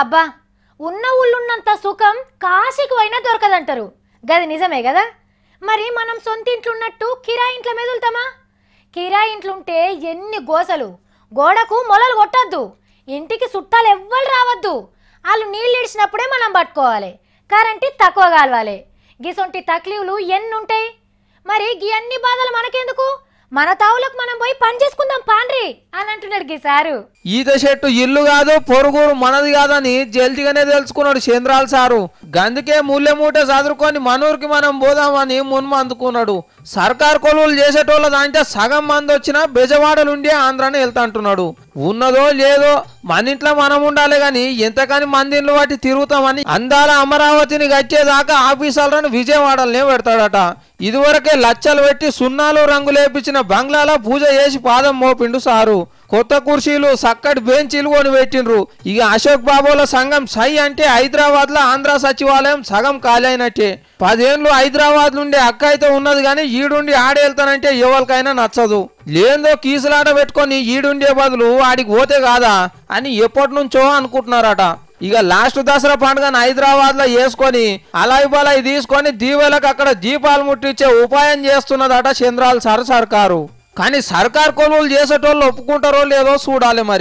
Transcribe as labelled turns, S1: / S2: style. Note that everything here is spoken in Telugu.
S1: అబ్బా ఉన్న ఊళ్ళున్నంత సుఖం కాశీకి పోయినా దొరకదంటారు. గది నిజమే కదా. మరి మనం సొంత ఇంట్లున్నట్టు కిరాయి ఇంట్లో మెదులుతామా? కిరాయి ఇంట్లుంటే ఎన్ని గోసలు. గోడకు మొలలు కొట్టద్దు, ఇంటికి చుట్టాలు ఎవ్వరు రావద్దు, వాళ్ళు నీళ్ళు ఇడిచినప్పుడే మనం పట్టుకోవాలి, కరెంటు తక్కువ కాలవాలి. గిసొంటి తక్లీవులు ఎన్ని ఉంటాయి. మరి గీ అన్ని బాధలు మనకెందుకు, మన తావులకు మనం పోయి పని చేసుకుందాం పాండ్రి అని అంటున్నాడు గీ సారు.
S2: ఈత చెట్టు ఇల్లు కాదు పొరుగురు మనది కాదని జల్దిగానే తెలుసుకున్నాడు చంద్రాల సారు. గందుకే మూల్య మూట చదువుకొని మనూరికి మనం పోదామని మున్మ అందుకున్నాడు. సర్కార్ కొలువులు చేసేటోళ్ళ దాంట్లో సగం మంది వచ్చినా బెజవాడలుండి ఆంధ్రాని వెళ్తా అంటున్నాడు. ఉన్నదో లేదో మన ఇంట్లో మనం ఉండాలి గాని ఎంతకని మంది ఇల్లు వాటి తిరుగుతామని అందాల అమరావతిని గచ్చేదాకా ఆఫీసర్లను విజయవాడలనే పెడతాడట. ఇదివరకే లచ్చలు పెట్టి సున్నాలు రంగులేపించిన బంగ్లాలో పూజ చేసి పాదం మోపిండు సారు. కొత్త కుర్చీలు చక్కటి బెంచీలు కొని పెట్టిండ్రు. ఇక అశోక్ బాబుల సంఘం సై అంటే హైదరాబాద్ లో ఆంధ్ర సచివాలయం సగం ఖాళీ అయినట్టే. 10 ఏళ్ళు హైదరాబాద్ నుండి అక్క అయితే ఉన్నది కానీ ఈడుండి ఆడేళ్తానంటే ఎవరికైనా నచ్చదు. లేదో కీసులాట పెట్టుకొని ఈడుండే బదులు ఆడికి పోతే కాదా అని ఎప్పటి నుంచో అనుకుంటున్నారట. ఇక లాస్ట్ దసరా పండుగను హైదరాబాద్ లో వేసుకొని అలాయి బలాయి తీసుకొని దీవెలకు అక్కడ దీపాలు ముట్టించే ఉపాయం చేస్తున్నదట చంద్రాల సారు సర్కారు. కానీ సర్కార్ కొలువులు చేసేటోళ్ళు ఒప్పుకుంటారో లేదో చూడాలి మరి.